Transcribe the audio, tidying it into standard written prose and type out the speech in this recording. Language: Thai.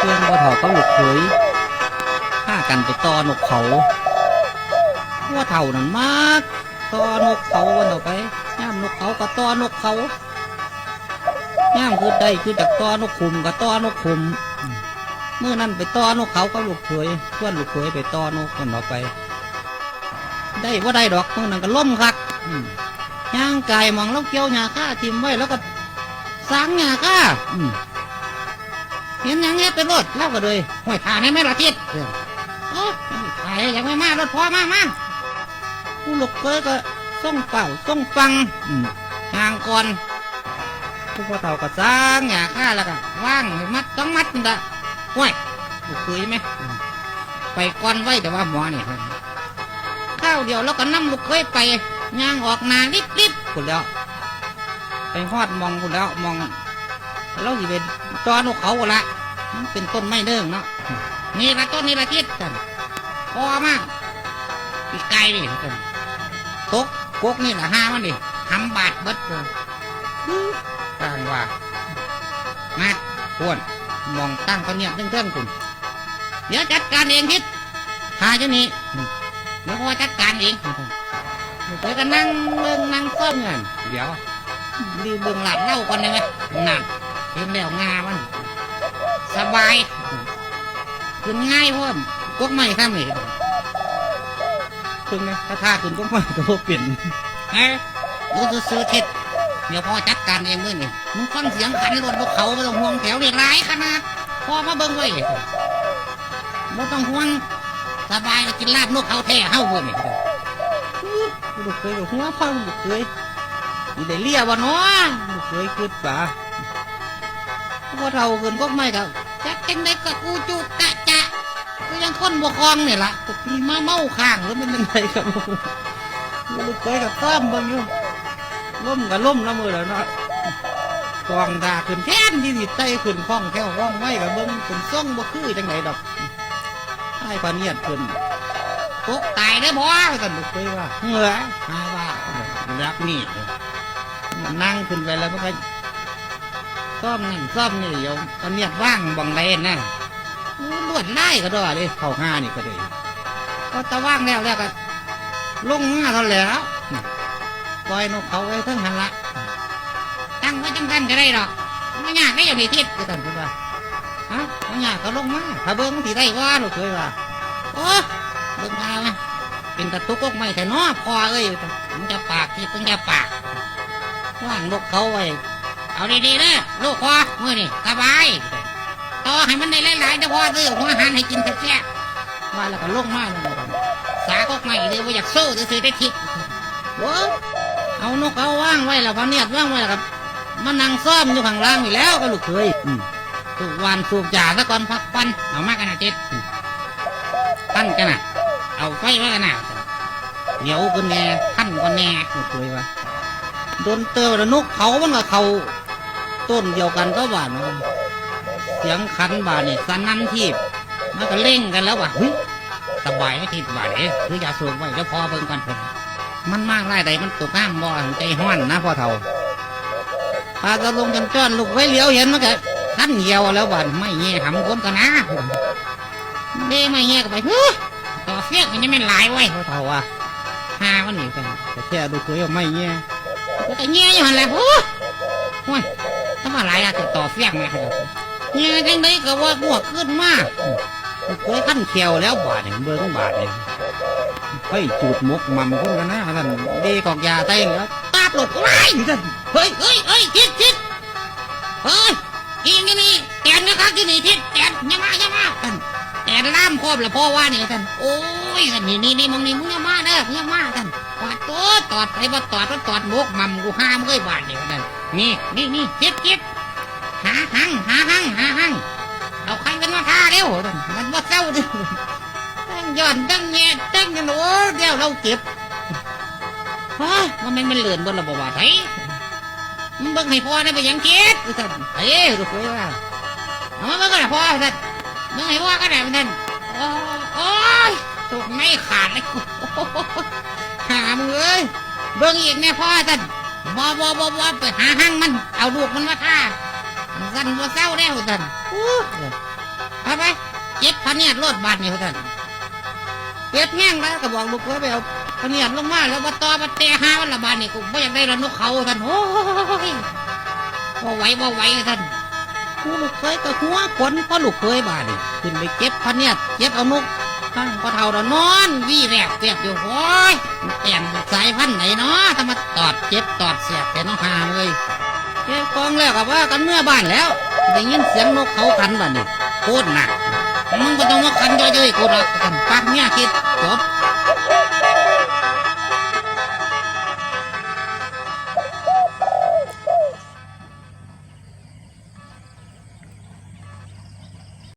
เพื่อนบ่เฒ่าก็ลูกเขยฆ่ากันไปต่อนกเขาว่าเฒ่านั่นมากต่อนกเขาวันต่อไปย่ามนกเขาก็ต่อนกเขาย่ามคือได้คือจากต่อนกขุมก็ต่อนกขุมเมื่อนั้นไปต่อนกเขาก็ลูกเขยเพื่อนลูกเขยไปต่อนกคนต่อไปได้ว่าได้ดอกเมื่อนั้นก็ล้มคักย่างไก่มองแล้วเกี่ยวหญ้าข้าทิมไว้แล้วก็สางหญ้าข้าเห็นอย่างเงี้ยเป็นรถเล่าก็เลยห้อยขาในแม่ละทิศโอ้ขายยังไม่มารถพอมาผู้ลูกเคยก็ส่งเป่าส่งฟังห่างก่อนผู้พ่อเฒ่าก็สร้างหญ้าข้าแล้วก็ว่างมัดต้องมัดนี่ละห้วยลูกเคยไหมไปก่อนไว้แต่ว่าหมอนี่ข้าวเดียวแล้วก็นั่งลูกเคยไปย่างออกนาลิบๆคุณแล้วไปฮอดมองคุณแล้วมองเราสิเป็นตอนกเขาละมันเป็นต้นไม้เด้งเนาะนี่ละต้นนี่ละทิศกันพอมากปีกไก่ดิกันตกกกนี่ละห้ามันดิทำบาดเบิดเลยต่างว่ามาควรมองตั้งเขาเนี่ยเรื่องคุณเดี๋ยวจัดการเองทิศหาเจ้านี้เดี๋ยวพอจัดการเองเดี๋ยวก็นั่งเบิ่งนั่งเพิ่มเงินเดี๋ยวดูเบิ่งหลังเล่าก่อนได้ไหมนั่นเห็นแล้วงามันสบายขึ้นง่ายพ่อมกกไม่ข้ามเลยขึ้นนะถ้าขึ้นกกไม่ก็พวกเปลี่ยนดูซื้อทิศเดี๋ยวพ่อจัดการเองด้วยนี่มึงฟังเสียงขันรถพวกเขาไม่ต้องห่วงแถวนี่ร้ายขนาดพ่อมาเบิ่งไว้ไม่ต้องห่วงสบายกินลาบนกเขาแท้เฮ้าเบิ่งนี่ลูกเคยหัวพังลูกเคยนี่ได้เลี้ยบ่เนาะลูกเคยขึ้นป่าพวกเราเกินก็ไม่กับจักจังได้กับกูจุกะจะก็ยังค้นบวคลองเนี่ยละตกมีมาเมาข้างแล้วมันยังไงกับลูกเคยกับต้อมบางอยู่ล้มกับล้มแล้วมือแล้วเนาะกองดาขึ้นแท่นที่ติดใจขึ้นคล้องแค่คล้องไว้กับเบิ้งเป็นซ่องบ่คือจังไหนดอกไอ้ปาเนียดขึ้นตกตายได้บ่กันลูกเคยว่าเหงื่อหาว่ารักนี่นั่งขึ้นไปแล้วมันก็ซ่อมนั่นซ่อมนี่เดี๋ยวตอนเนี้ยว่างบังเลนนะลวดไล่ก็ได้เลยเข้าห้านี่ก็ได้ก็จะว่างแล้วก็ลงมาเท่าแล้วปล่อยนกเขาไว้ทั้งหันละตั้งไว้จังกันก็ได้หรอกไม่ยากได้อย่างนี้ทิศก็ท่านพูดว่าฮะไม่ยากก็ลงมาถ้าเบิ้งที่ได้ว่าหนูเคยว่าโอ้เบิ้งมาไหมเป็นตะตุกกไม่แต่น้อพอเอ้ยมันจะปากที่มันจะปากว่างนกเขาไว้เอาดีๆนะลูกพ่อเมื่อนี่สบายต่อให้มันได้หลายๆเดี๋ยวพ่อซื้อหัวอาหารให้กินแซ่บๆว่าแล้วก็ลงมาแล้วสาก็ไม่เดี๋ยวว่าอยากสู้ซื้อได้ทิศเอานกเขาว่างไว้แล้วพอเนี่ยว่างไว้แล้วครับมันนั่งซ่อมอยู่ข้างล่างอยู่แล้วก็ลูกเคยสูบวันสูบยาซะก่อนพักปันเอามากกันนะทิศท่านกันนะเอาไฟไว้กันนะเดี๋ยวกันแน่ท่านกันแน่ลูกเคยวะโดนเตอแล้วนกเขามันกับเขาต้นเดียวกันก็ว่าเนาะเสียงขันบ่านี่สันนันทีบมันก็เล่งกันแล้วว่ะสบายไม่ทีบ่าเนี่ยหรืออย่าสูงไว้แล้วพอเบิ่งกันมันมากไล่ใดมันตกน้ำบ่อใจห้อนนะพ่อเฒ่าพาจะลงจนจ้อนลูกไว้เหลียวเห็นมันก็ขันเหี่ยวแล้วบ่าไม่เงี้ยหำก้นกันนะเด้ไม่เงี้ยก็ไปต่อเสียกมันยังไม่หลายไว้พ่อเฒ่าว่ะหามันหนีกันแต่แค่ดูเคยไม่เงี้ยก็เงี้ยอยู่หันแหละโอ้ยถ้ามาหลายอะติดต่อเสียงไงเงี้ยจังได้ก็ว่าบวกขึ้นมากเคยขั้นเขียวแล้วบาดเนี่ยเบิ้งบาดเนี่ยเฮ้ยจูดมุกมั่มคนกันนะท่านดีกอกยาเต้งแล้วตาปลดไล่ท่านเฮ้ยทิศเฮ้ยกินนี่แตนนะครับที่นี่ทิศแตนยังมาท่านแตนล่ามครอบแล้วพ่อว่าเนี่ยท่านโอ้ยท่านนี่มึงนี่มึงยังมาเด้อยังมาท่านกวาดตัวตอดไปว่าตอดมุกมั่มกูห้ามเลยบาดเนี่ยท่านนี่ทิศหาหังเอาใครกันมาฆ่าเร็วมันว่าเศร้าดิตั้งย้อนตั้งแง่ตั้งกันโอ้เดี๋ยวเราเก็บมันเหลื่อนบนระบบว่าไทยมันบังให้พ่อได้ไปยังเก็บท่านถูกไหมว่าเอามาก็ได้พ่อท่านบังให้พ่อก็ได้ท่านโอ้ยถูกไม่ขาดเลยหามือเอ้ยเบิ่งอีกเนี่ยพ่อท่านบ่ไปหาหังมันเอาลูกมันมาฆ่าสั่นว่าเศร้าแล้วท่าน ไปเจ็บพะเนียดรถบาดนี่ท่านเจ็บแห้งแล้วก็บอกลูกเคยไปเอาพะเนียดลงมาแล้วว่าต่อมาเตะหาวันละบาดนี่กูไม่อยากได้ละนกเขาท่านโอ้ยบ่ไหวท่านกูลูกเคยก็หัวขนเพราะลูกเคยบาดนี่ขึ้นไปเจ็บพะเนียดเจ็บเอานกตั้งพอเท่าดนอนวี่แวบอยู่โอ้ยแอมสายพันธุ์ไหนเนาะถ้ามาตอดเจ็บตอดเสียบแต่น้องหาเลยเจ็บกองแล้วกับว่ากันเมื่อบ้านแล้วได้ยินเสียงนกเขาขันบ้านนี่โคตรหนักมึงก็ต้องมาขันย่อยๆกูหรอกกันปากเนี่ยคิดจบ